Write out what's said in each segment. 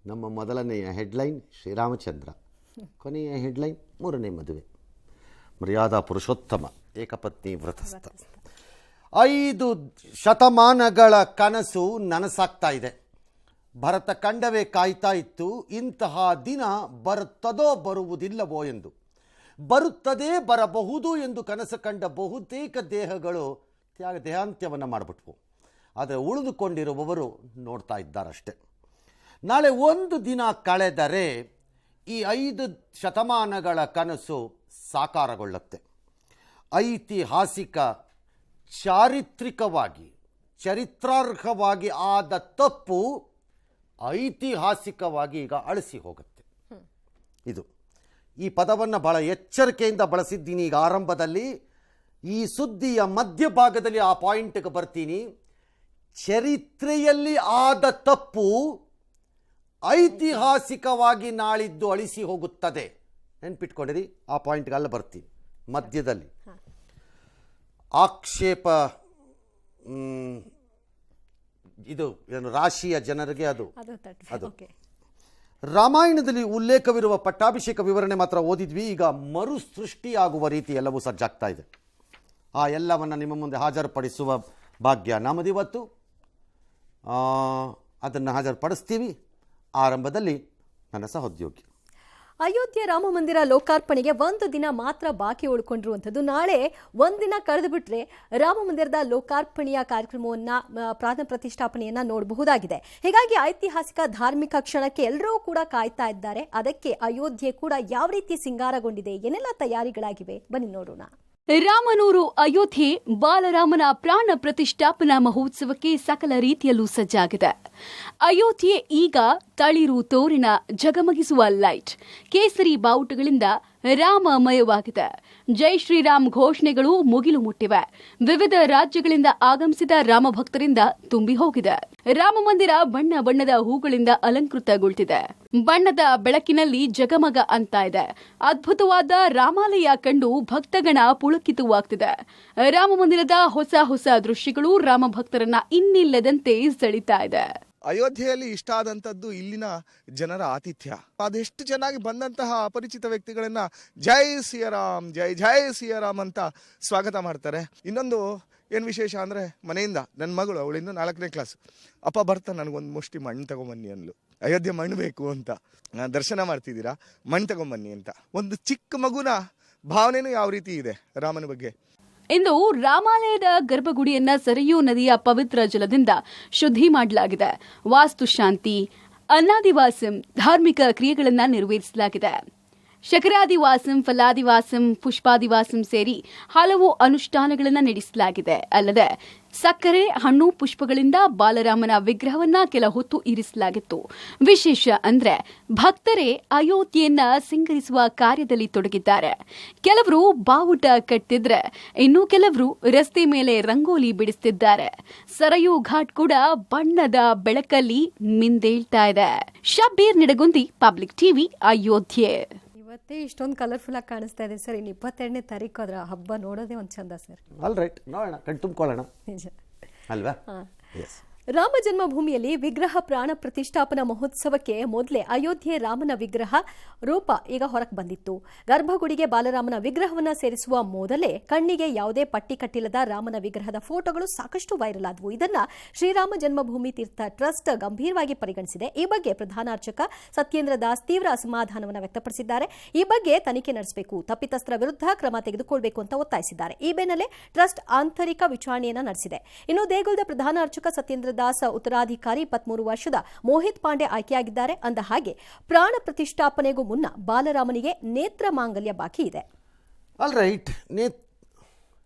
ನಮ್ಮ ಮೊದಲನೆಯ ಹೆಡ್ಲೈನ್ ಶ್ರೀರಾಮಚಂದ್ರ, ಕೊನೆಯ ಹೆಡ್ಲೈನ್ ಮೂರನೇ ಮದುವೆ. ಮರ್ಯಾದಾ ಪುರುಷೋತ್ತಮ ಏಕಪತ್ನಿ ವ್ರತಸ್ಥ. 5 ಶತಮಾನಗಳ ಕನಸು ನನಸಾಗ್ತಾ ಇದೆ. ಭರತ ಖಂಡವೇ ಕಾಯ್ತಾ ಇತ್ತು ಇಂತಹ ದಿನ ಬರುತ್ತದೋ ಬರುವುದಿಲ್ಲವೋ ಎಂದು. ಬರುತ್ತದೆ, ಬರಬಹುದು ಎಂದು ಕನಸು ಕಂಡ ಬಹುತೇಕ ದೇಹಗಳು ದೇಹಾಂತ್ಯವನ್ನು ಮಾಡಿಬಿಟ್ವು. ಆದರೆ ಉಳಿದುಕೊಂಡಿರುವವರು ನೋಡ್ತಾ ಇದ್ದಾರಷ್ಟೆ. ನಾಳೆ ಒಂದು ದಿನ ಕಳೆದರೆ ಈ 5 ಶತಮಾನಗಳ ಕನಸು ಸಾಕಾರಗೊಳ್ಳುತ್ತೆ. ಐತಿಹಾಸಿಕ, ಚಾರಿತ್ರಿಕವಾಗಿ, ಚರಿತ್ರಾರ್ಹವಾಗಿ ಆದ ತಪ್ಪು ಐತಿಹಾಸಿಕವಾಗಿ ಈಗ ಅಳಿಸಿ ಹೋಗುತ್ತೆ. ಈ ಪದವನ್ನು ಬಹಳ ಎಚ್ಚರಿಕೆಯಿಂದ ಬಳಸಿದ್ದೀನಿ. ಈಗ ಆರಂಭದಲ್ಲಿ ಈ ಸುದ್ದಿಯ ಮಧ್ಯಭಾಗದಲ್ಲಿ ಆ ಪಾಯಿಂಟ್ಗೆ ಬರ್ತೀನಿ. ಚರಿತ್ರೆಯಲ್ಲಿ ಆದ ತಪ್ಪು ಐತಿಹಾಸಿಕವಾಗಿ ನಾಳಿದ್ದು ಅಳಿಸಿ ಹೋಗುತ್ತದೆ. ನೆನ್ಪಿಟ್ಕೊಂಡಿರಿ, ಆ ಪಾಯಿಂಟ್ಗೆ ಅಲ್ಲ ಬರ್ತೀನಿ. ಮಧ್ಯದಲ್ಲಿ ಆಕ್ಷೇಪ, ಇದು ಏನು ರಾಶಿಯ ಜನರಿಗೆ ಅದು ರಾಮಾಯಣದಲ್ಲಿ ಉಲ್ಲೇಖವಿರುವ ಪಟ್ಟಾಭಿಷೇಕ ವಿವರಣೆ ಮಾತ್ರ ಓದಿದ್ವಿ. ಈಗ ಮರು ಸೃಷ್ಟಿಯಾಗುವ ರೀತಿ ಎಲ್ಲವೂ ಸಜ್ಜಾಗ್ತಾ ಇದೆ. ಆ ಎಲ್ಲವನ್ನು ನಿಮ್ಮ ಮುಂದೆ ಹಾಜರುಪಡಿಸುವ ಭಾಗ್ಯ ನಮ್ಮದಿವತ್ತು. ಅದನ್ನು ಹಾಜರುಪಡಿಸ್ತೀವಿ. ಆರಂಭದಲ್ಲಿ ನನ್ನ ಸಹೋದ್ಯೋಗಿ. ಅಯೋಧ್ಯೆ ರಾಮ ಮಂದಿರ ಲೋಕಾರ್ಪಣೆಗೆ ಒಂದು ದಿನ ಮಾತ್ರ ಬಾಕಿ ಉಳ್ಕೊಂಡಿರುವಂಥದ್ದು. ನಾಳೆ ಒಂದಿನ ಕಳೆದು ಬಿಟ್ರೆ ರಾಮ ಮಂದಿರದ ಲೋಕಾರ್ಪಣೆಯ ಕಾರ್ಯಕ್ರಮವನ್ನು, ಪ್ರಾಣ ಪ್ರತಿಷ್ಠಾಪನೆಯನ್ನ ನೋಡಬಹುದಾಗಿದೆ. ಹೀಗಾಗಿ ಐತಿಹಾಸಿಕ ಧಾರ್ಮಿಕ ಕ್ಷಣಕ್ಕೆ ಎಲ್ಲರೂ ಕೂಡ ಕಾಯ್ತಾ ಇದ್ದಾರೆ. ಅದಕ್ಕೆ ಅಯೋಧ್ಯೆ ಕೂಡ ಯಾವ ರೀತಿ ಸಿಂಗಾರಗೊಂಡಿದೆ, ಏನೆಲ್ಲ ತಯಾರಿಗಳಾಗಿವೆ, ಬನ್ನಿ ನೋಡೋಣ. ರಾಮನೂರು ಅಯೋಧ್ಯೆ ಬಾಲರಾಮನ ಪ್ರಾಣ ಪ್ರತಿಷ್ಠಾಪನಾ ಮಹೋತ್ಸವಕ್ಕೆ ಸಕಲ ರೀತಿಯಲ್ಲೂ ಸಜ್ಜಾಗಿದೆ. ಅಯೋಧ್ಯೆ ಈಗ ತಳಿರು ತೋರಿನ ಝಗಮಗಿಸುವ ಲೈಟ್, ಕೇಸರಿ ಬಾವುಟಗಳಿಂದ ರಾಮಮಯವಾಗಿದೆ. ಜೈ ಶ್ರೀರಾಮ್ ಘೋಷಣೆಗಳು ಮುಗಿಲು ಮುಟ್ಟಿವೆ. ವಿವಿಧ ರಾಜ್ಯಗಳಿಂದ ಆಗಮಿಸಿದ ರಾಮ ಭಕ್ತರಿಂದ ತುಂಬಿ ಹೋಗಿದೆ. ರಾಮ ಮಂದಿರ ಬಣ್ಣ ಬಣ್ಣದ ಹೂಗಳಿಂದ ಅಲಂಕೃತಗೊಳ್ತಿದೆ. ಬಣ್ಣದ ಬೆಳಕಿನಲ್ಲಿ ಜಗಮಗ ಅಂತ ಇದೆ. ಅದ್ಭುತವಾದ ರಾಮಾಲಯ ಕಂಡು ಭಕ್ತಗಣ ಪುಳಕಿತವಾಗ್ತಿದೆ. ರಾಮ ಮಂದಿರದ ಹೊಸ ಹೊಸ ದೃಶ್ಯಗಳು ರಾಮ ಭಕ್ತರನ್ನ ಇನ್ನಿಲ್ಲದಂತೆ ಸೆಳೀತಾ ಇದೆ. ಅಯೋಧ್ಯೆಯಲ್ಲಿ ಇಷ್ಟ ಆದಂಥದ್ದು ಇಲ್ಲಿನ ಜನರ ಆತಿಥ್ಯ. ಅದೆಷ್ಟು ಚೆನ್ನಾಗಿ ಬಂದಂತಹ ಅಪರಿಚಿತ ವ್ಯಕ್ತಿಗಳನ್ನ ಜೈ ಸಿಯರಾಮ್, ಜೈ ಜೈ ಸಿಯರಾಮ್ ಅಂತ ಸ್ವಾಗತ ಮಾಡ್ತಾರೆ. ಇನ್ನೊಂದು ಏನು ವಿಶೇಷ ಅಂದರೆ, ಮನೆಯಿಂದ ನನ್ನ ಮಗಳು, ಅವಳಿಂದ 4ನೇ ಕ್ಲಾಸ್, ಅಪ್ಪ ಬರ್ತಾ ನನಗೊಂದು ಮುಷ್ಟಿ ಮಣ್ಣು ತಗೊಂಬನ್ನಿ ಅನ್ಲು. ಅಯೋಧ್ಯೆ ಮಣ್ಣು ಬೇಕು ಅಂತ. ದರ್ಶನ ಮಾಡ್ತಿದ್ದೀರಾ, ಮಣ್ಣು ತಗೊಂಬನ್ನಿ ಅಂತ. ಒಂದು ಚಿಕ್ಕ ಮಗುನ ಭಾವನೆನೂ ಯಾವ ರೀತಿ ಇದೆ ರಾಮನ ಬಗ್ಗೆ. ಇಂದು ರಾಮಾಲಯದ ಗರ್ಭಗುಡಿಯನ್ನ ಸರಯೂ ನದಿಯ ಪವಿತ್ರ ಜಲದಿಂದ ಶುದ್ಧಿ ಮಾಡಲಾಗಿದೆ. ವಾಸ್ತುಶಾಂತಿ, ಅನ್ನಾದಿವಾಸಂ, ಧಾರ್ಮಿಕ ಕ್ರಿಯೆಗಳನ್ನು ನೆರವೇರಿಸಲಾಗಿದೆ. ಶಕರಾದಿವಾಸಂ, ಫಲಾದಿವಾಸಂ, ಪುಷ್ಪಾದಿವಾಸಂ ಸೇರಿ ಹಲವು ಅನುಷ್ಠಾನಗಳನ್ನು ನಡೆಸಲಾಗಿದೆ. ಅಲ್ಲದೆ ಸಕ್ಕರೆ, ಹಣ್ಣು, ಪುಷ್ಪಗಳಿಂದ ಬಾಲರಾಮನ ವಿಗ್ರಹವನ್ನ ಕೆಲ ಹೊತ್ತು ಇರಿಸಲಾಗಿತ್ತು. ವಿಶೇಷ ಅಂದ್ರೆ ಭಕ್ತರೇ ಅಯೋಧ್ಯೆಯನ್ನ ಸಿಂಗರಿಸುವ ಕಾರ್ಯದಲ್ಲಿ ತೊಡಗಿದ್ದಾರೆ. ಕೆಲವರು ಬಾವುಟ ಕಟ್ಟಿದ್ರೆ, ಇನ್ನು ಕೆಲವರು ರಸ್ತೆ ಮೇಲೆ ರಂಗೋಲಿ ಬಿಡಿಸುತ್ತಿದ್ದಾರೆ. ಸರಯೂ ಘಾಟ್ ಕೂಡ ಬಣ್ಣದ ಬೆಳಕಲ್ಲಿ ಮಿಂದೇಳ್ತಾ ಇದೆ. Shabbir Nidagundi, public TV, Ayodhya. ಇವತ್ತೇ ಇಷ್ಟೊಂದು ಕಲರ್ಫುಲ್ ಆಗಿ ಕಾಣಿಸ್ತಾ ಇದೆ ಸರ್. ಇನ್ನು 22ನೇ ತಾರೀಕು ಅದರ ಹಬ್ಬ ನೋಡೋದೇ ಒಂದು ಚಂದ ಸರ್. ಆಲ್ ರೈಟ್, ನೋಡೋಣ, ಕಣ್ ತುಂಬಿಕೊಳ್ಳೋಣ ನಿಜ ಅಲ್ವಾ. ರಾಮ ಜನ್ಮಭೂಮಿಯಲ್ಲಿ ವಿಗ್ರಹ ಪ್ರಾಣ ಪ್ರತಿಷ್ಠಾಪನಾ ಮಹೋತ್ಸವಕ್ಕೆ ಮೊದಲೇ ಅಯೋಧ್ಯೆ ರಾಮನ ವಿಗ್ರಹ ರೂಪ ಈಗ ಹೊರಗೆ ಬಂದಿತ್ತು. ಗರ್ಭಗುಡಿಗೆ ಬಾಲರಾಮನ ವಿಗ್ರಹವನ್ನ ಸೇರಿಸುವ ಮೊದಲೇ ಕಣ್ಣಿಗೆ ಯಾವುದೇ ಪಟ್ಟಿ ಕಟ್ಟಿಲ್ಲದ ರಾಮನ ವಿಗ್ರಹದ ಫೋಟೋಗಳು ಸಾಕಷ್ಟು ವೈರಲ್ ಆದವು. ಇದನ್ನ ಶ್ರೀರಾಮ ಜನ್ಮಭೂಮಿ ತೀರ್ಥ ಟ್ರಸ್ಟ್ ಗಂಭೀರವಾಗಿ ಪರಿಗಣಿಸಿದೆ. ಈ ಬಗ್ಗೆ ಪ್ರಧಾನ ಅರ್ಚಕ ಸತ್ಯೇಂದ್ರ ದಾಸ್ ತೀವ್ರ ಅಸಮಾಧಾನವನ್ನು ವ್ಯಕ್ತಪಡಿಸಿದ್ದಾರೆ. ಈ ಬಗ್ಗೆ ತನಿಖೆ ನಡೆಸಬೇಕು, ತಪ್ಪಿತಸ್ಥರ ವಿರುದ್ಧ ಕ್ರಮ ತೆಗೆದುಕೊಳ್ಳಬೇಕು ಅಂತ ಒತ್ತಾಯಿಸಿದ್ದಾರೆ. ಈ ಬೆನ್ನಲ್ಲೇ ಟ್ರಸ್ಟ್ ಆಂತರಿಕ ವಿಚಾರಣೆಯನ್ನ ನಡೆಸಿದೆ. ಇನ್ನು ದೇಗುಲದ ಪ್ರಧಾನ ಅರ್ಚಕ ಸತ್ಯೇಂದ್ರ ದಾಸ್ ಉತ್ತರಾಧಿಕಾರಿ 23 ವರ್ಷದ ಮೋಹಿತ್ ಪಾಂಡೆ ಆಯ್ಕೆಯಾಗಿದ್ದಾರೆ. ಅಂದ ಹಾಗೆ ಪ್ರಾಣ ಪ್ರತಿಷ್ಠಾಪನೆಗೂ ಮುನ್ನ ಬಾಲರಾಮನಿಗೆ ನೇತ್ರ ಮಾಂಗಲ್ಯ ಬಾಕಿ ಇದೆ. ಆಲ್ ರೈಟ್,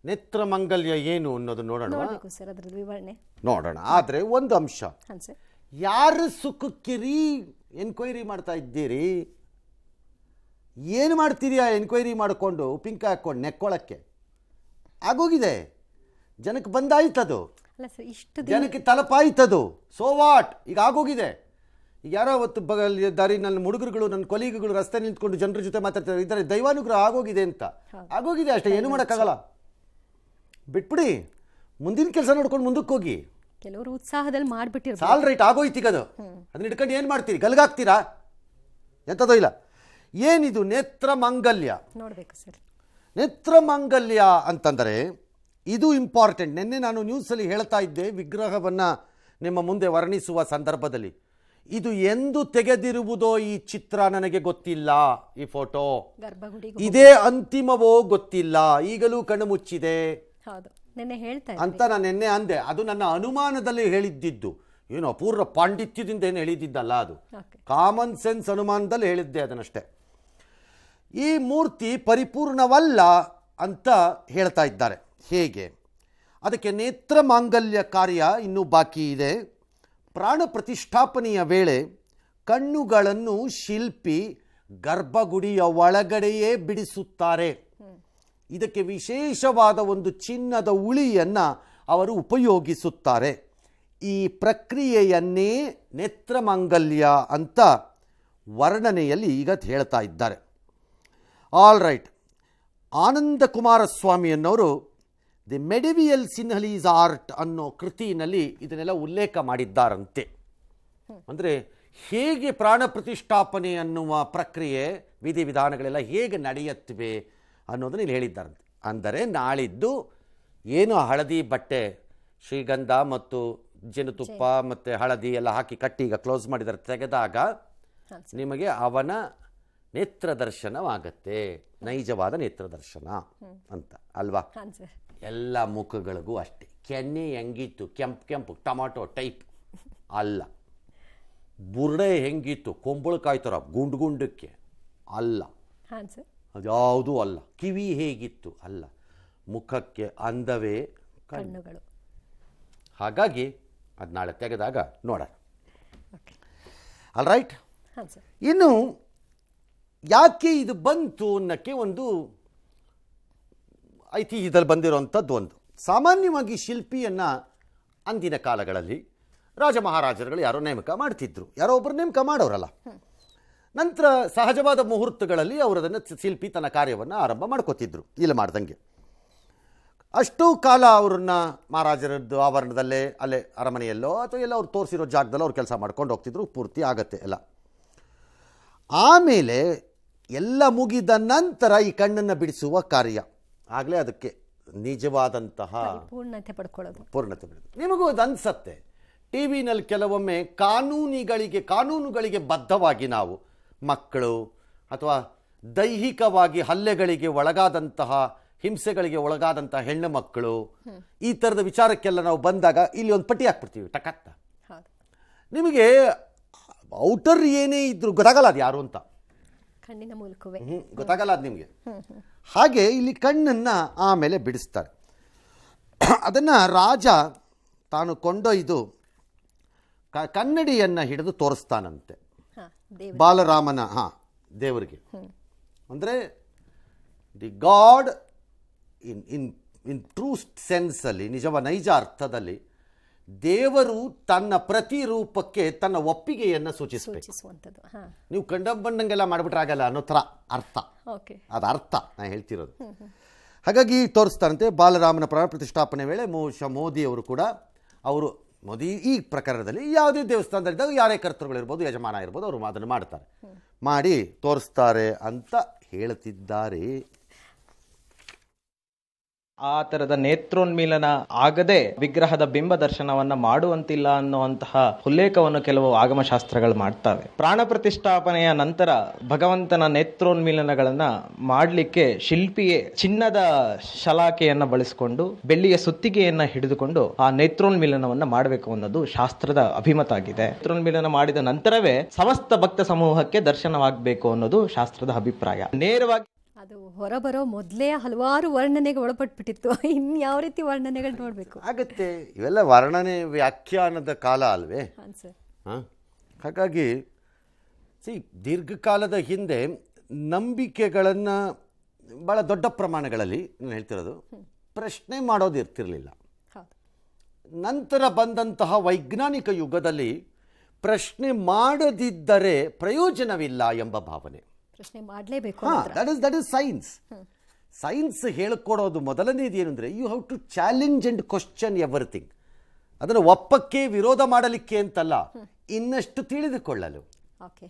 ನೇತ್ರ ಮಾಂಗಲ್ಯ ಏನು ಅನ್ನೋದು ನೋಡೋಣ ಸರ್, ಅದರ ವಿವರಣೆ ನೋಡೋಣ. ಆದರೆ ಒಂದು ಅಂಶ, ಯಾರು ಸುಖಕ್ಕಿರಿ ಎನ್ಕ್ವೈರಿ ಮಾಡ್ತಾ ಇದ್ದೀರಿ? ಏನು ಮಾಡ್ತೀರಿ ಆ ಎನ್ಕ್ವೈರಿ ಮಾಡಿಕೊಂಡು ಪಿಂಕ್ ಹಾಕೊಂಡು ನೆಕ್ಕೊಳ್ಳೋಕ್ಕೆ? ಆಗೋಗಿದೆ, ಜನಕ್ಕೆ ಬಂದಾಯ್ತದು, ಜನಕ್ಕೆ ತಲುಪಾಯ್ತದು. ಸೋ ವಾಟ್, ಈಗ ಆಗೋಗಿದೆ. ಈಗ ಯಾರೋ ಅವತ್ತು ದಾರಿ ನನ್ನ ಹುಡುಗರುಗಳು, ನನ್ನ ಕೊಲೀಗಗಳು ರಸ್ತೆ ನಿಂತ್ಕೊಂಡು ಜನರ ಜೊತೆ ಮಾತಾಡ್ತಾರೆ, ಇದರ ದೈವಾನುಗ್ರಹ ಆಗೋಗಿದೆ ಅಂತ. ಆಗೋಗಿದೆ ಅಷ್ಟೇ, ಏನು ಮಾಡೋಕ್ಕಾಗಲ್ಲ. ಬಿಟ್ಬಿಡಿ, ಮುಂದಿನ ಕೆಲಸ ನೋಡ್ಕೊಂಡು ಮುಂದಕ್ಕೆ ಹೋಗಿ. ಕೆಲವರು ಉತ್ಸಾಹದಲ್ಲಿ ಮಾಡ್ಬಿಟ್ಟಿರ್ಬೋದು. ಸಾಲ್ ರೈಟ್ ಆಗೋಯ್ತೀಗ ಅದು. ಅದನ್ನ ಹಿಡ್ಕೊಂಡು ಏನು ಮಾಡ್ತೀರಿ, ಗಲ್ಗಾಗ್ತೀರಾ? ಎಂಥದೋ ಇಲ್ಲ. ಏನಿದು ನೇತ್ರಮಾಂಗಲ್ಯ? ನೋಡ್ಬೇಕು ಸರ್. ನೇತ್ರಮಾಂಗಲ್ಯ ಅಂತಂದರೆ ಇದು ಇಂಪಾರ್ಟೆಂಟ್. ನಿನ್ನೆ ನಾನು ನ್ಯೂಸಲ್ಲಿ ಹೇಳ್ತಾ ಇದ್ದೆ, ವಿಗ್ರಹವನ್ನು ನಿಮ್ಮ ಮುಂದೆ ವರ್ಣಿಸುವ ಸಂದರ್ಭದಲ್ಲಿ ಇದು ಎಂದು ತೆಗೆದಿರುವುದೋ ಈ ಚಿತ್ರ ನನಗೆ ಗೊತ್ತಿಲ್ಲ, ಈ ಫೋಟೋ ಇದೇ ಅಂತಿಮವೋ ಗೊತ್ತಿಲ್ಲ, ಈಗಲೂ ಕಣ್ಣು ಮುಚ್ಚಿದೆ ಅಂತ ನಾನು ನಿನ್ನೆ ಅಂದೆ. ಅದು ನನ್ನ ಅನುಮಾನದಲ್ಲಿ ಹೇಳಿದ್ದಿದ್ದು, ಏನು ಅಪೂರ್ವ ಪಾಂಡಿತ್ಯದಿಂದ ಏನು ಹೇಳಿದ್ದಿದ್ದಲ್ಲ, ಅದು ಕಾಮನ್ ಸೆನ್ಸ್ ಅನುಮಾನದಲ್ಲಿ ಹೇಳಿದ್ದೆ ಅದನ್ನಷ್ಟೇ. ಈ ಮೂರ್ತಿ ಪರಿಪೂರ್ಣವಲ್ಲ ಅಂತ ಹೇಳ್ತಾ ಇದ್ದಾರೆ. ಹೇಗೆ? ಅದಕ್ಕೆ ನೇತ್ರಮಾಂಗಲ್ಯ ಕಾರ್ಯ ಇನ್ನೂ ಬಾಕಿ ಇದೆ. ಪ್ರಾಣ ಪ್ರತಿಷ್ಠಾಪನೆಯ ವೇಳೆ ಕಣ್ಣುಗಳನ್ನು ಶಿಲ್ಪಿ ಗರ್ಭಗುಡಿಯ ಒಳಗಡೆಯೇ ಬಿಡಿಸುತ್ತಾರೆ. ಇದಕ್ಕೆ ವಿಶೇಷವಾದ ಒಂದು ಚಿನ್ನದ ಉಳಿಯನ್ನು ಅವರು ಉಪಯೋಗಿಸುತ್ತಾರೆ. ಈ ಪ್ರಕ್ರಿಯೆಯನ್ನೇ ನೇತ್ರಮಾಂಗಲ್ಯ ಅಂತ ವರ್ಣನೆಯಲ್ಲಿ ಈಗ ಹೇಳ್ತಾ ಇದ್ದಾರೆ. All right. ಆನಂದ ಕುಮಾರಸ್ವಾಮಿಯನ್ನವರು ದಿ ಮೆಡಿವಿಯಲ್ ಸಿನ್ಹಲೀಸ್ ಆರ್ಟ್ ಅನ್ನೋ ಕೃತಿಯಲ್ಲಿ ಇದನ್ನೆಲ್ಲ ಉಲ್ಲೇಖ ಮಾಡಿದ್ದಾರಂತೆ. ಅಂದರೆ ಹೇಗೆ ಪ್ರಾಣ ಪ್ರತಿಷ್ಠಾಪನೆ ಅನ್ನುವ ಪ್ರಕ್ರಿಯೆ ವಿಧಿವಿಧಾನಗಳೆಲ್ಲ ಹೇಗೆ ನಡೆಯುತ್ತವೆ ಅನ್ನೋದನ್ನು ಇಲ್ಲಿ ಹೇಳಿದ್ದಾರಂತೆ. ಅಂದರೆ ನಾಳಿದ್ದು ಏನು ಹಳದಿ ಬಟ್ಟೆ, ಶ್ರೀಗಂಧ ಮತ್ತು ಜೇನುತುಪ್ಪ ಮತ್ತು ಹಳದಿ ಎಲ್ಲ ಹಾಕಿ ಕಟ್ಟಿ ಈಗ ಕ್ಲೋಸ್ ಮಾಡಿದರೆ, ತೆಗೆದಾಗ ನಿಮಗೆ ಅವನ ನೇತ್ರ ದರ್ಶನವಾಗತ್ತೆ, ನೈಜವಾದ ನೇತ್ರ ದರ್ಶನ ಅಂತ ಅಲ್ವಾ? ಎಲ್ಲ ಮುಖಗಳಿಗೂ ಅಷ್ಟೇ. ಕೆನ್ನೆ ಹೆಂಗಿತ್ತು, ಕೆಂಪು ಟೊಮಾಟೊ ಟೈಪ್ ಅಲ್ಲ. ಬುರ್ಡೆ ಹೆಂಗಿತ್ತು, ಕುಂಬಳಕಾಯಿ ಥರ ಗುಂಡಕ್ಕೆ ಅಲ್ಲ, ಅದ್ಯಾವುದೂ ಅಲ್ಲ. ಕಿವಿ ಹೇಗಿತ್ತು ಅಲ್ಲ, ಮುಖಕ್ಕೆ ಅಂದವೇ ಕಣ್ಣುಗಳು. ಹಾಗಾಗಿ ಅದು ನಾಳೆ ತೆಗೆದಾಗ ನೋಡೋಣ. All right. ಇನ್ನು ಯಾಕೆ ಇದು ಬಂತು ಅನ್ನೋಕ್ಕೆ ಒಂದು ಐತಿಹ್ಯದಲ್ಲಿ ಬಂದಿರೋವಂಥದ್ದು ಒಂದು. ಸಾಮಾನ್ಯವಾಗಿ ಶಿಲ್ಪಿಯನ್ನು ಅಂದಿನ ಕಾಲಗಳಲ್ಲಿ ರಾಜ ಮಹಾರಾಜರುಗಳು ಯಾರೋ ನೇಮಕ ಮಾಡ್ತಿದ್ರು, ಯಾರೋ ಒಬ್ಬರು ನೇಮಕ ಮಾಡೋರಲ್ಲ. ನಂತರ ಸಹಜವಾದ ಮುಹೂರ್ತಗಳಲ್ಲಿ ಅವರದನ್ನು ಶಿಲ್ಪಿ ತನ್ನ ಕಾರ್ಯವನ್ನು ಆರಂಭ ಮಾಡ್ಕೋತಿದ್ರು, ಇಲ್ಲ ಮಾಡ್ದಂಗೆ. ಅಷ್ಟು ಕಾಲ ಅವ್ರನ್ನ ಮಹಾರಾಜರದ್ದು ಆವರಣದಲ್ಲೇ, ಅಲ್ಲೇ ಅರಮನೆಯಲ್ಲೋ ಅಥವಾ ಎಲ್ಲ ಅವ್ರು ತೋರಿಸಿರೋ ಜಾಗದಲ್ಲೋ ಅವ್ರು ಕೆಲಸ ಮಾಡ್ಕೊಂಡು ಹೋಗ್ತಿದ್ರು, ಪೂರ್ತಿ ಆಗತ್ತೆ ಎಲ್ಲ. ಆಮೇಲೆ ಎಲ್ಲ ಮುಗಿದ ನಂತರ ಈ ಕಣ್ಣನ್ನು ಬಿಡಿಸುವ ಕಾರ್ಯ, ಆಗಲೇ ಅದಕ್ಕೆ ನಿಜವಾದಂತಹ ಪೂರ್ಣತೆ ಪಡೆದು. ನಿಮಗೂ ಅದು ಅನಿಸತ್ತೆ, ಟಿ ವಿನಲ್ಲಿ ಕೆಲವೊಮ್ಮೆ ಕಾನೂನುಗಳಿಗೆ ಬದ್ಧವಾಗಿ ನಾವು ಮಕ್ಕಳು ಅಥವಾ ದೈಹಿಕವಾಗಿ ಹಲ್ಲೆಗಳಿಗೆ ಒಳಗಾದಂತಹ, ಹಿಂಸೆಗಳಿಗೆ ಒಳಗಾದಂತಹ ಹೆಣ್ಣು ಮಕ್ಕಳು, ಈ ಥರದ ವಿಚಾರಕ್ಕೆಲ್ಲ ನಾವು ಬಂದಾಗ ಇಲ್ಲಿ ಒಂದು ಪಟ್ಟಿ ಹಾಕ್ಬಿಡ್ತೀವಿ ಟಕತ್ತ. ನಿಮಗೆ ಔಟರ್ ಏನೇ ಇದ್ರು ಗೊತ್ತಾಗಲ್ಲ ಅದು ಯಾರು ಅಂತ, ಕಣ್ಣಿನ ಮೂಲಕವೇ ಗೊತ್ತಾಗಲ್ಲ ಅದು ನಿಮಗೆ. ಹಾಗೆ ಇಲ್ಲಿ ಕಣ್ಣನ್ನು ಆಮೇಲೆ ಬಿಡಿಸ್ತಾರೆ. ಅದನ್ನು ರಾಜ ತಾನು ಕೊಂಡೊಯ್ದು ಕನ್ನಡಿಯನ್ನು ಹಿಡಿದು ತೋರಿಸ್ತಾನಂತೆ ಬಾಲರಾಮನ ದೇವರಿಗೆ. ಅಂದರೆ ದಿ ಗಾಡ್ ಇನ್ ಟ್ರೂ ಸೆನ್ಸಲ್ಲಿ, ನೈಜ ಅರ್ಥದಲ್ಲಿ ದೇವರು ತನ್ನ ಪ್ರತಿರೂಪಕ್ಕೆ ತನ್ನ ಒಪ್ಪಿಗೆಯನ್ನು ಸೂಚಿಸುವಂಥದ್ದು. ನೀವು ಕಂಡಂಬಣ್ಣಂಗೆಲ್ಲ ಮಾಡಿಬಿಟ್ರೆ ಆಗಲ್ಲ ಅನ್ನೋ ಥರ ಅರ್ಥ, ಅದು ಅರ್ಥ ನಾನು ಹೇಳ್ತಿರೋದು. ಹಾಗಾಗಿ ತೋರಿಸ್ತಾರಂತೆ. ಬಾಲರಾಮನ ಪ್ರಾಣ ಪ್ರತಿಷ್ಠಾಪನೆ ವೇಳೆ ಮೋದಿ ಅವರು ಕೂಡ, ಮೋದಿ ಈ ಪ್ರಕರಣದಲ್ಲಿ ಯಾವುದೇ ದೇವಸ್ಥಾನದಲ್ಲಿದ್ದಾಗ ಯಾರೇ ಕರ್ತೃಗಳಿರ್ಬೋದು, ಯಜಮಾನ ಇರ್ಬೋದು, ಅವರು ಅದನ್ನು ಮಾಡ್ತಾರೆ, ಮಾಡಿ ತೋರಿಸ್ತಾರೆ ಅಂತ ಹೇಳ್ತಿದ್ದಾರೆ. ಆ ಥರದ ನೇತ್ರೋನ್ಮೀಲನ ಆಗದೆ ವಿಗ್ರಹದ ಬಿಂಬ ದರ್ಶನವನ್ನ ಮಾಡುವಂತಿಲ್ಲ ಅನ್ನುವಂತಹ ಉಲ್ಲೇಖವನ್ನು ಕೆಲವು ಆಗಮಶಾಸ್ತ್ರಗಳು ಮಾಡ್ತವೆ. ಪ್ರಾಣ ಪ್ರತಿಷ್ಠಾಪನೆಯ ನಂತರ ಭಗವಂತನ ನೇತ್ರೋನ್ಮೀಲನಗಳನ್ನ ಮಾಡಲಿಕ್ಕೆ ಶಿಲ್ಪಿಯೇ ಚಿನ್ನದ ಶಲಾಕೆಯನ್ನ ಬಳಸಿಕೊಂಡು ಬೆಳ್ಳಿಯ ಸುತ್ತಿಗೆಯನ್ನ ಹಿಡಿದುಕೊಂಡು ಆ ನೇತ್ರೋನ್ಮೀಲನವನ್ನ ಮಾಡಬೇಕು ಅನ್ನೋದು ಶಾಸ್ತ್ರದ ಅಭಿಮತ ಆಗಿದೆ. ನೇತ್ರೋನ್ಮೀಲನ ಮಾಡಿದ ನಂತರವೇ ಸಮಸ್ತ ಭಕ್ತ ಸಮೂಹಕ್ಕೆ ದರ್ಶನವಾಗಬೇಕು ಅನ್ನೋದು ಶಾಸ್ತ್ರದ ಅಭಿಪ್ರಾಯ. ನೇರವಾಗಿ ಅದು ಹೊರಬರೋ ಮೊದಲೇ ಹಲವಾರು ವರ್ಣನೆಗೆ ಒಳಪಟ್ಬಿಟ್ಟಿತ್ತು. ಇನ್ನು ಯಾವ ರೀತಿ ವರ್ಣನೆಗಳು ನೋಡಬೇಕು ಆಗತ್ತೆ. ಇವೆಲ್ಲ ವರ್ಣನೆ ವ್ಯಾಖ್ಯಾನದ ಕಾಲ ಅಲ್ವೇ? ಹಾಗಾಗಿ ದೀರ್ಘಕಾಲದ ಹಿಂದೆ ನಂಬಿಕೆಗಳನ್ನು ಭಾಳ ದೊಡ್ಡ ಪ್ರಮಾಣಗಳಲ್ಲಿ ನಾನು ಹೇಳ್ತಿರೋದು ಪ್ರಶ್ನೆ ಮಾಡೋದು ಇರ್ತಿರಲಿಲ್ಲ. ನಂತರ ಬಂದಂತಹ ವೈಜ್ಞಾನಿಕ ಯುಗದಲ್ಲಿ ಪ್ರಶ್ನೆ ಮಾಡದಿದ್ದರೆ ಪ್ರಯೋಜನವಿಲ್ಲ ಎಂಬ ಭಾವನೆ. ಪ್ರಶ್ನೆ ಮಾಡಲೇಬೇಕು. That is science. ಸೈನ್ಸ್ ಹೇಳ್ಕೊಡೋದು ಮೊದಲನೇದು ಏನು ಅಂದರೆ, you have to challenge and question everything. ಅದನ್ನು ಒಪ್ಪಕ್ಕೆ ವಿರೋಧ ಮಾಡಲಿಕ್ಕೆ ಅಂತಲ್ಲ, ಇನ್ನಷ್ಟು ತಿಳಿದುಕೊಳ್ಳಲು, ಓಕೆ,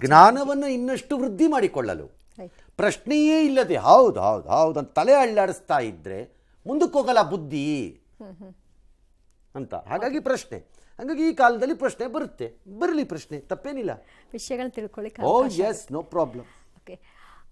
ಜ್ಞಾನವನ್ನು ಇನ್ನಷ್ಟು ವೃದ್ಧಿ ಮಾಡಿಕೊಳ್ಳಲು. ಪ್ರಶ್ನೆಯೇ ಇಲ್ಲದೆ ಹೌದು ಹೌದು ಹೌದು ಅಂತ ತಲೆ ಅಳ್ಳಾಡಿಸ್ತಾ ಇದ್ರೆ ಮುಂದಕ್ಕೆ ಹೋಗಲ್ಲ ಬುದ್ಧಿ ಅಂತ. ಹಾಗಾಗಿ ಪ್ರಶ್ನೆ, ಹಾಗಾಗಿ ಈ ಕಾಲದಲ್ಲಿ ಪ್ರಶ್ನೆ ಬರುತ್ತೆ, ಬರಲಿ ಪ್ರಶ್ನೆ, ತಪ್ಪೇನಿಲ್ಲ. ವಿಷಯಗಳನ್ನ ತಿಳ್ಕೊಳ್ಳಿಕ್ಕೆ oh yes, no problem. Okay.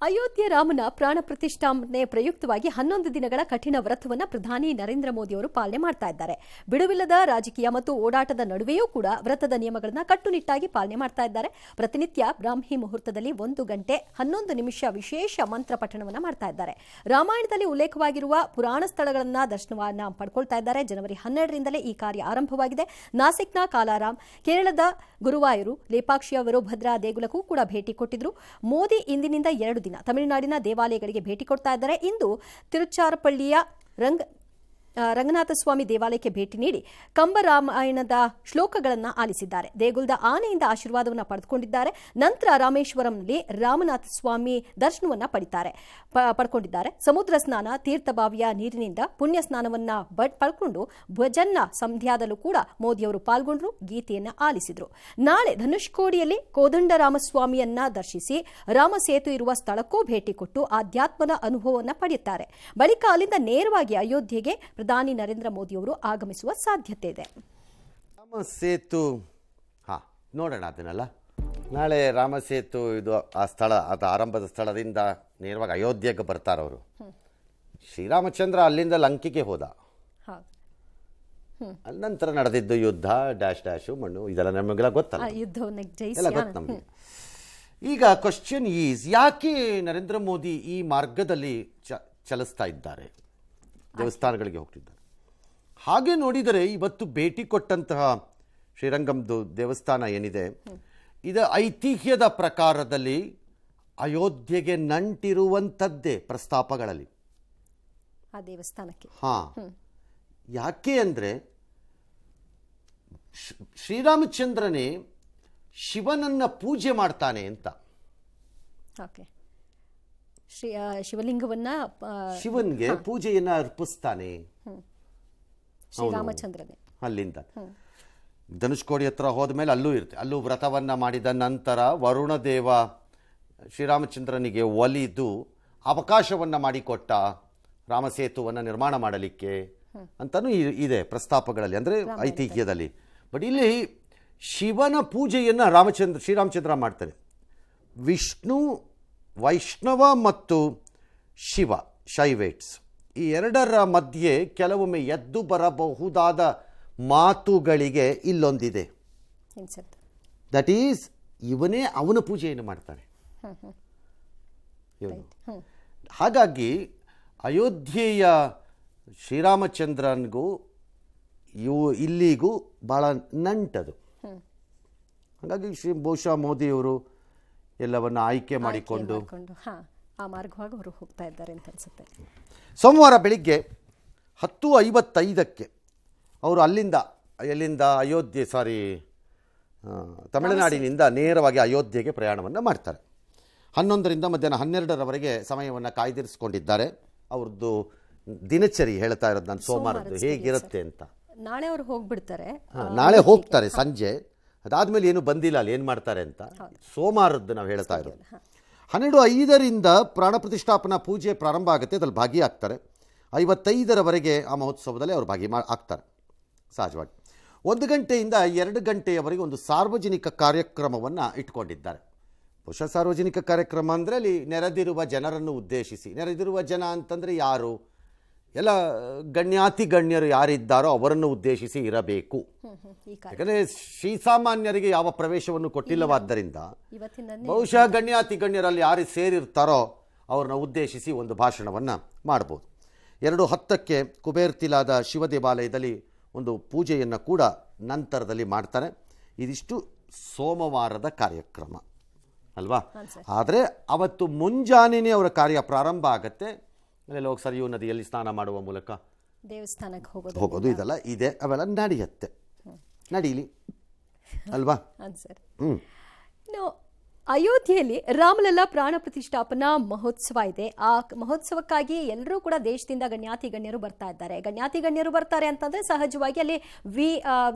Ayodhya ರಾಮನ ಪ್ರಾಣ ಪ್ರತಿಷ್ಠಾಪನೆ ಪ್ರಯುಕ್ತವಾಗಿ 11 ದಿನಗಳ ಕಠಿಣ ವ್ರತವನ್ನು ಪ್ರಧಾನಿ ನರೇಂದ್ರ ಮೋದಿ ಅವರು ಪಾಲನೆ ಮಾಡ್ತಾ ಇದ್ದಾರೆ. ಬಿಡುವಿಲ್ಲದ ರಾಜಕೀಯ ಮತ್ತು ಓಡಾಟದ ನಡುವೆಯೂ ಕೂಡ ವ್ರತದ ನಿಯಮಗಳನ್ನು ಕಟ್ಟುನಿಟ್ಟಾಗಿ ಪಾಲನೆ ಮಾಡ್ತಾ ಇದ್ದಾರೆ. ಪ್ರತಿನಿತ್ಯ ಬ್ರಾಹ್ಮಿ ಮುಹೂರ್ತದಲ್ಲಿ 1 ಗಂಟೆ 11 ನಿಮಿಷ ವಿಶೇಷ ಮಂತ್ರ ಪಠಣವನ್ನು ಮಾಡ್ತಾ ಇದ್ದಾರೆ. ರಾಮಾಯಣದಲ್ಲಿ ಉಲ್ಲೇಖವಾಗಿರುವ ಪುರಾಣ ಸ್ಥಳಗಳನ್ನ ದರ್ಶನವನ್ನ ಪಡ್ಕೊಳ್ತಾ ಇದ್ದಾರೆ. ಜನವರಿ 12ರಿಂದಲೇ ಈ ಕಾರ್ಯ ಆರಂಭವಾಗಿದೆ. ನಾಸಿಕ್ನ ಕಾಲಾರಾಮ್, ಕೇರಳದ ಗುರುವಾಯೂರು, ಲೇಪಾಕ್ಷಿಯ ವೀರಭದ್ರಾ ದೇಗುಲಕ್ಕೂ ಕೂಡ ಭೇಟಿ ಕೊಟ್ಟಿದ್ರು. ಮೋದಿ ಇಂದಿನಿಂದ 2 ದಿನ ತಮಿಳುನಾಡಿನ ದೇವಾಲಯಗಳಿಗೆ ಭೇಟಿ ಕೊಡ್ತಾ ಇದ್ದಾರೆ. ಇಂದು ತಿರುಚಾರಪಳ್ಳಿಯ ರಂಗನಾಥ ಸ್ವಾಮಿ ದೇವಾಲಯಕ್ಕೆ ಭೇಟಿ ನೀಡಿ ಕಂಬರಾಮಾಯಣದ ಶ್ಲೋಕಗಳನ್ನು ಆಲಿಸಿದ್ದಾರೆ. ದೇಗುಲದ ಆನೆಯಿಂದ ಆಶೀರ್ವಾದವನ್ನು ಪಡೆದುಕೊಂಡಿದ್ದಾರೆ. ನಂತರ ರಾಮೇಶ್ವರಂನಲ್ಲಿ ರಾಮನಾಥ ಸ್ವಾಮಿ ದರ್ಶನವನ್ನು ಪಡ್ಕೊಂಡಿದ್ದಾರೆ. ಸಮುದ್ರ ಸ್ನಾನ, ತೀರ್ಥಬಾವಿಯ ನೀರಿನಿಂದ ಪುಣ್ಯ ಸ್ನಾನವನ್ನ ಪಡ್ಕೊಂಡು ಭಜನ್ನ ಸಂಧ್ಯಾದಲ್ಲೂ ಕೂಡ ಮೋದಿಯವರು ಪಾಲ್ಗೊಂಡ್ರು, ಗೀತೆಯನ್ನ ಆಲಿಸಿದ್ರು. ನಾಳೆ ಧನುಷ್ಕೋಡಿಯಲ್ಲಿ ಕೋದಂಡರಾಮಸ್ವಾಮಿಯನ್ನ ದರ್ಶಿಸಿ ರಾಮ ಸೇತು ಇರುವ ಸ್ಥಳಕ್ಕೂ ಭೇಟಿ ಕೊಟ್ಟು ಆಧ್ಯಾತ್ಮದ ಅನುಭವವನ್ನು ಪಡೆಯುತ್ತಾರೆ. ಬಳಿಕ ಅಲ್ಲಿಂದ ನೇರವಾಗಿ ಅಯೋಧ್ಯೆಗೆ ಪ್ರಧಾನಿ ನರೇಂದ್ರ ಮೋದಿಯವರು ಆಗಮಿಸುವ ಸಾಧ್ಯತೆ ಇದೆ. ರಾಮ ಸೇತು ನೋಡೋಣ ಅದನ್ನೆಲ್ಲ. ನಾಳೆ ರಾಮ ಸೇತು ಇದು ಆ ಸ್ಥಳ, ಅದು ಆರಂಭದ ಸ್ಥಳದಿಂದ ನೇರವಾಗಿ ಅಯೋಧ್ಯೆಗೆ ಬರ್ತಾರೆ ಅವರು. ಶ್ರೀರಾಮಚಂದ್ರ ಅಲ್ಲಿಂದ ಲಂಕೆಗೆ ಹೋದ. ಅಲ್ಲಿ ನಂತರ ನಡೆದಿದ್ದು ಯುದ್ಧ, ಡ್ಯಾಶು ಮಣ್ಣು, ಇದೆಲ್ಲ ನಮಗೆಲ್ಲ ಗೊತ್ತಲ್ಲ, ಎಲ್ಲ ಗೊತ್ತು ನಮಗೆ. ಈಗ ಕ್ವಶನ್ ಈಸ್, ಯಾಕೆ ನರೇಂದ್ರ ಮೋದಿ ಈ ಮಾರ್ಗದಲ್ಲಿ ಚಲಿಸ್ತಾ ಇದ್ದಾರೆ, ದೇವಸ್ಥಾನಗಳಿಗೆ ಹೋಗ್ತಿದ್ದಾರೆ? ಹಾಗೆ ನೋಡಿದರೆ ಇವತ್ತು ಭೇಟಿ ಕೊಟ್ಟಂತಹ ಶ್ರೀರಂಗಂದು ದೇವಸ್ಥಾನ ಏನಿದೆ, ಇದು ಐತಿಹ್ಯದ ಪ್ರಕಾರದಲ್ಲಿ ಅಯೋಧ್ಯೆಗೆ ನಂಟಿರುವಂಥದ್ದೇ ಪ್ರಸ್ತಾಪಗಳಲ್ಲಿ ಆ ದೇವಸ್ಥಾನಕ್ಕೆ. ಯಾಕೆ ಅಂದರೆ ಶ್ರೀರಾಮಚಂದ್ರನೇ ಶಿವನನ್ನ ಪೂಜೆ ಮಾಡ್ತಾನೆ ಅಂತ. ಶಿವನ್ಗೆ ಪೂಜೆಯನ್ನ ಅರ್ಪಿಸ್ತಾನೆ ಶ್ರೀರಾಮಚಂದ್ರನೇ. ಅಲ್ಲಿಂದ ಧನುಷ್ಕೋಡಿ ಹತ್ರ ಹೋದ್ಮೇಲೆ ಅಲ್ಲೂ ಇರುತ್ತೆ. ಅಲ್ಲೂ ವ್ರತವನ್ನ ಮಾಡಿದ ನಂತರ ವರುಣ ದೇವ ಶ್ರೀರಾಮಚಂದ್ರನಿಗೆ ಒಲಿದು ಅವಕಾಶವನ್ನ ಮಾಡಿಕೊಟ್ಟ ರಾಮಸೇತುವನ್ನು ನಿರ್ಮಾಣ ಮಾಡಲಿಕ್ಕೆ ಅಂತಲೂ ಇದೆ ಪ್ರಸ್ತಾಪಗಳಲ್ಲಿ, ಅಂದರೆ ಐತಿಹ್ಯದಲ್ಲಿ. ಬಟ್ ಇಲ್ಲಿ ಶಿವನ ಪೂಜೆಯನ್ನು ಶ್ರೀರಾಮಚಂದ್ರ ಮಾಡ್ತಾರೆ. ವಿಷ್ಣು, ವೈಷ್ಣವ ಮತ್ತು ಶಿವ, ಶೈವೇಟ್ಸ್, ಈ ಎರಡರ ಮಧ್ಯೆ ಕೆಲವೊಮ್ಮೆ ಎದ್ದು ಬರಬಹುದಾದ ಮಾತುಗಳಿಗೆ ಇಲ್ಲೊಂದಿದೆ. ದಟ್ ಈಸ್, ಇವನೇ ಅವನ ಪೂಜೆಯನ್ನು ಮಾಡ್ತಾನೆ. ಹಾಗಾಗಿ ಅಯೋಧ್ಯೆಯ ಶ್ರೀರಾಮಚಂದ್ರನಿಗೂ ಇಲ್ಲಿಗೂ ಭಾಳ ನಂಟದು. ಹಾಗಾಗಿ ಬಹುಶಃ ಮೋದಿಯವರು ಎಲ್ಲವನ್ನು ಆಯ್ಕೆ ಮಾಡಿಕೊಂಡು ಆ ಮಾರ್ಗವಾಗಿ ಅವರು ಹೋಗ್ತಾ ಇದ್ದಾರೆ ಅಂತ ಅನ್ಸುತ್ತೆ. ಸೋಮವಾರ ಬೆಳಿಗ್ಗೆ 10:55 ಅವರು ಎಲ್ಲಿಂದ ತಮಿಳುನಾಡಿನಿಂದ ನೇರವಾಗಿ ಅಯೋಧ್ಯೆಗೆ ಪ್ರಯಾಣವನ್ನು ಮಾಡ್ತಾರೆ. 11ರಿಂದ ಮಧ್ಯಾಹ್ನ 12ರವರೆಗೆ ಸಮಯವನ್ನು ಕಾಯ್ದಿರಿಸಿಕೊಂಡಿದ್ದಾರೆ. ಅವ್ರದ್ದು ದಿನಚರಿ ಹೇಳ್ತಾ ಇರೋದು ನಾನು ಸೋಮವಾರದ್ದು ಹೇಗಿರುತ್ತೆ ಅಂತ. ನಾಳೆ ಅವರು ಹೋಗ್ಬಿಡ್ತಾರೆ, ನಾಳೆ ಹೋಗ್ತಾರೆ ಸಂಜೆ. ಅದಾದ್ಮೇಲೆ ಏನು ಬಂದಿಲ್ಲ ಅಲ್ಲಿ ಏನು ಮಾಡ್ತಾರೆ ಅಂತ. ಸೋಮವಾರದ್ದು ನಾವು ಹೇಳ್ತಾ ಇರೋದು. 12:05ರಿಂದ ಪ್ರಾಣ ಪ್ರತಿಷ್ಠಾಪನಾ ಪೂಜೆ ಪ್ರಾರಂಭ ಆಗುತ್ತೆ, ಅದ್ರಲ್ಲಿ ಭಾಗಿಯಾಗ್ತಾರೆ. 55ರವರೆಗೆ ಆ ಮಹೋತ್ಸವದಲ್ಲಿ ಅವರು ಆಗ್ತಾರೆ ಸಹಜವಾಗಿ. 1 ಗಂಟೆಯಿಂದ 2 ಗಂಟೆಯವರೆಗೆ ಒಂದು ಸಾರ್ವಜನಿಕ ಕಾರ್ಯಕ್ರಮವನ್ನು ಇಟ್ಕೊಂಡಿದ್ದಾರೆ. ಬಹುಶಃ ಸಾರ್ವಜನಿಕ ಕಾರ್ಯಕ್ರಮ ಅಂದರೆ ಅಲ್ಲಿ ನೆರೆದಿರುವ ಜನರನ್ನು ಉದ್ದೇಶಿಸಿ, ನೆರೆದಿರುವ ಜನ ಅಂತಂದರೆ ಯಾರು, ಎಲ್ಲ ಗಣ್ಯಾತಿ ಗಣ್ಯರು ಯಾರಿದ್ದಾರೋ ಅವರನ್ನು ಉದ್ದೇಶಿಸಿ ಇರಬೇಕು. ಯಾಕಂದರೆ ಶ್ರೀಸಾಮಾನ್ಯರಿಗೆ ಯಾವ ಪ್ರವೇಶವನ್ನು ಕೊಟ್ಟಿಲ್ಲವಾದ್ದರಿಂದ ಬಹುಶಃ ಗಣ್ಯಾತಿ ಗಣ್ಯರಲ್ಲಿ ಯಾರು ಸೇರಿರ್ತಾರೋ ಅವ್ರನ್ನ ಉದ್ದೇಶಿಸಿ ಒಂದು ಭಾಷಣವನ್ನು ಮಾಡ್ಬೋದು. 2:10ಕ್ಕೆ ಕುಬೇರ್ತಿಲಾದ ಶಿವ ದೇವಾಲಯದಲ್ಲಿ ಒಂದು ಪೂಜೆಯನ್ನು ಕೂಡ ನಂತರದಲ್ಲಿ ಮಾಡ್ತಾರೆ. ಇದಿಷ್ಟು ಸೋಮವಾರದ ಕಾರ್ಯಕ್ರಮ ಅಲ್ವಾ? ಆದರೆ ಅವತ್ತು ಮುಂಜಾನೆಯೇ ಅವರ ಕಾರ್ಯ ಪ್ರಾರಂಭ ಆಗುತ್ತೆ. ಆಮೇಲೆ ಹೋಗಿ ಸರಿಯೂ ನದಿಯಲ್ಲಿ ಸ್ನಾನ ಮಾಡುವ ಮೂಲಕ ದೇವಸ್ಥಾನಕ್ಕೆ ಹೋಗೋದು ಇದೆಲ್ಲ ಇದೆ, ಅವೆಲ್ಲ ನಡೆಯುತ್ತೆ, ನಡೀಲಿ ಅಲ್ವಾ? ಇನ್ನು ಅಯೋಧ್ಯೆಯಲ್ಲಿ ರಾಮಲಲ್ಲಾ ಪ್ರಾಣ ಪ್ರತಿಷ್ಠಾಪನಾ ಮಹೋತ್ಸವ ಇದೆ. ಆ ಮಹೋತ್ಸವಕ್ಕಾಗಿ ಎಲ್ಲರೂ ಕೂಡ ದೇಶದಿಂದ ಗಣ್ಯಾತಿಗಣ್ಯರು ಬರ್ತಾ ಇದ್ದಾರೆ. ಗಣ್ಯಾತಿಗಣ್ಯರು ಬರ್ತಾರೆ ಅಂತಂದ್ರೆ ಸಹಜವಾಗಿ ಅಲ್ಲಿ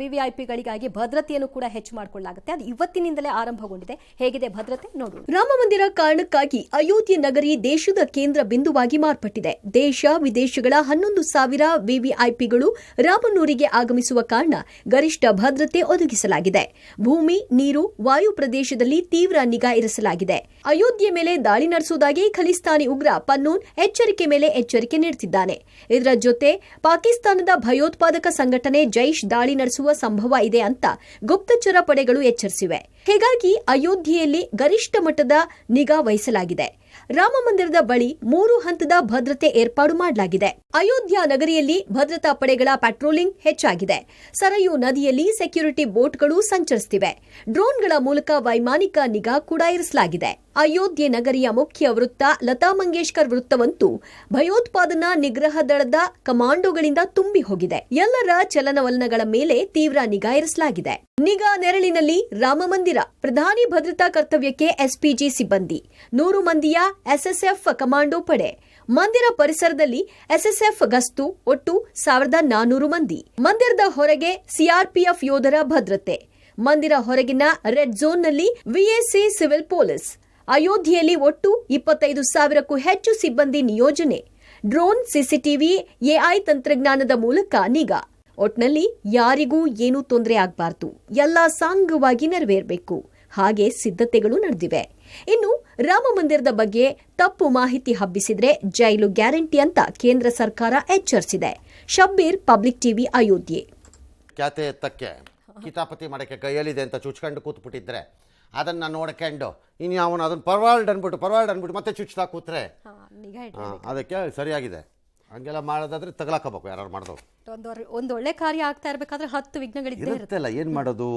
ವಿವಿಐಪಿಗಳಿಗಾಗಿ ಭದ್ರತೆಯನ್ನು ಕೂಡ ಹೆಚ್ಚು ಮಾಡಿಕೊಳ್ಳಲಾಗುತ್ತೆ. ಅದು ಇವತ್ತಿನಿಂದಲೇ ಆರಂಭಗೊಂಡಿದೆ. ಹೇಗಿದೆ ಭದ್ರತೆ ನೋಡು. ರಾಮ ಮಂದಿರ ಕಾರಣಕ್ಕಾಗಿ ಅಯೋಧ್ಯೆ ನಗರಿ ದೇಶದ ಕೇಂದ್ರ ಬಿಂದುವಾಗಿ ಮಾರ್ಪಟ್ಟಿದೆ. ದೇಶ ವಿದೇಶಗಳ 11,000 ವಿವಿಐಪಿಗಳು ರಾಮನೂರಿಗೆ ಆಗಮಿಸುವ ಕಾರಣ ಗರಿಷ್ಠ ಭದ್ರತೆ ಒದಗಿಸಲಾಗಿದೆ. ಭೂಮಿ, ನೀರು, ವಾಯು ಪ್ರದೇಶದಲ್ಲಿ ತೀವ್ರ ನಿಗಾ ಇರಿಸಲಾಗಿದೆ. ಅಯೋಧ್ಯೆ ಮೇಲೆ ದಾಳಿ ನಡೆಸುವುದಾಗಿ ಖಲಿಸ್ತಾನಿ ಉಗ್ರ ಪನ್ನೂನ್ ಎಚ್ಚರಿಕೆ ಮೇಲೆ ಎಚ್ಚರಿಕೆ ನೀಡುತ್ತಿದ್ದಾನೆ. ಇದರ ಜೊತೆ ಪಾಕಿಸ್ತಾನದ ಭಯೋತ್ಪಾದಕ ಸಂಘಟನೆ ಜೈಷ್ ದಾಳಿ ನಡೆಸುವ ಸಂಭವ ಇದೆ ಅಂತ ಗುಪ್ತಚರ ಪಡೆಗಳು ಎಚ್ಚರಿಸಿವೆ. ಹೀಗಾಗಿ ಅಯೋಧ್ಯೆಯಲ್ಲಿ ಗರಿಷ್ಠ ಮಟ್ಟದ ನಿಗಾ ವಹಿಸಲಾಗಿದೆ. ರಾಮ ಮಂದಿರದ ಬಳಿ 3 ಹಂತದ ಭದ್ರತೆ ಏರ್ಪಾಡು ಮಾಡಲಾಗಿದೆ. ಅಯೋಧ್ಯ ನಗರಿಯಲ್ಲಿ ಭದ್ರತಾ ಪಡೆಗಳ ಪ್ಯಾಟ್ರೋಲಿಂಗ್ ಹೆಚ್ಚಾಗಿದೆ. ಸರಯೂ ನದಿಯಲ್ಲಿ ಸೆಕ್ಯೂರಿಟಿ ಬೋಟ್ಗಳು ಸಂಚರಿಸುತ್ತಿವೆ. ಡ್ರೋನ್ಗಳ ಮೂಲಕ ವೈಮಾನಿಕ ನಿಗಾ ಕೂಡ ಇರಿಸಲಾಗಿದೆ. ಅಯೋಧ್ಯೆ ನಗರಿಯ ಮುಖ್ಯ ವೃತ್ತ ಲತಾ ಮಂಗೇಶ್ಕರ್ ವೃತ್ತವಂತೂ ಭಯೋತ್ಪಾದನಾ ನಿಗ್ರಹ ದಳದ ಕಮಾಂಡೋಗಳಿಂದ ತುಂಬಿ ಹೋಗಿದೆ. ಎಲ್ಲರ ಚಲನವಲನಗಳ ಮೇಲೆ ತೀವ್ರ ನಿಗಾ ಇರಿಸಲಾಗಿದೆ. ನಿಗಾ ನೆರಳಿನಲ್ಲಿ ರಾಮ ಮಂದಿರ. ಪ್ರಧಾನಿ ಭದ್ರತಾ ಕರ್ತವ್ಯಕ್ಕೆ ಎಸ್ಪಿಜಿ ಸಿಬ್ಬಂದಿ, 100 ಮಂದಿಯ ಎಸ್ಎಸ್ಎಫ್ ಕಮಾಂಡೋ ಪಡೆ. ಮಂದಿರ ಪರಿಸರದಲ್ಲಿ ಎಸ್ಎಸ್ಎಫ್ ಗಸ್ತು, ಒಟ್ಟು 1,400 ಮಂದಿ. ಮಂದಿರದ ಹೊರಗೆ ಸಿಆರ್ಪಿಎಫ್ ಯೋಧರ ಭದ್ರತೆ. ಮಂದಿರ ಹೊರಗಿನ ರೆಡ್ ಝೋನ್ನಲ್ಲಿ ವಿಎಸಿ ಸಿವಿಲ್ ಪೊಲೀಸ್. ಅಯೋಧ್ಯೆಯಲ್ಲಿ ಒಟ್ಟು 25,000ಕ್ಕೂ ಹೆಚ್ಚು ಸಿಬ್ಬಂದಿ ನಿಯೋಜನೆ. ಡ್ರೋನ್, ಸಿಸಿಟಿವಿ, ಎಐ ತಂತ್ರಜ್ಞಾನದ ಮೂಲಕ ನಿಗಾ. ಒಟ್ನಲ್ಲಿ ಯಾರಿಗೂ ಏನೂ ತೊಂದರೆ ಆಗಬಾರದು, ಎಲ್ಲ ಸಾಂಗವಾಗಿ ನೆರವೇರಬೇಕು. ಹಾಗೆ ಸಿದ್ಧತೆಗಳು ನಡೆದಿವೆ. ಇನ್ನು ರಾಮ ಮಂದಿರದ ಬಗ್ಗೆ ತಪ್ಪು ಮಾಹಿತಿ ಹಬ್ಬಿಸಿದ್ರೆ ಜೈಲು ಗ್ಯಾರಂಟಿ ಅಂತ ಕೇಂದ್ರ ಸರ್ಕಾರ ಎಚ್ಚರಿಸಿದೆ. Shabbir, public TV, Ayodhya. ಖ್ಯಾತೆ ಎತ್ತಕ್ಕೆ ಕಿತಾಪತಿ ಮಾಡೋಕ್ಕೆ ಕೈಯಲ್ಲಿದೆ ಅಂತ ಚುಚ್ಕೊಂಡು ಕೂತ್ಬಿಟ್ಟಿದ್ರೆ ಅದನ್ನು ನೋಡ್ಕೊಂಡು ಇನ್ನು ಅವನು ಅದನ್ನು ಪರ್ವಾಲ್ಡ್ ಅನ್ಬಿಟ್ಟು ಮತ್ತೆ ಚುಚ್ತಾ ಕೂತ್ರೆ ಅದಕ್ಕೆ ಸರಿಯಾಗಿದೆ. ಹಂಗೆಲ್ಲ ಮಾಡೋದಾದ್ರೆ ತಗಲಾಕಬೇಕು ಯಾರು ಮಾಡಿದವರು. ಒಂದು ಒಳ್ಳೆ ಕಾರ್ಯ ಆಗ್ತಾ ಇರಬೇಕಾದ್ರೆ 10 ವಿಘ್ನಗಳಿದ್ದೇ ಇರುತ್ತಲ್ಲ, ಏನು ಮಾಡೋದು.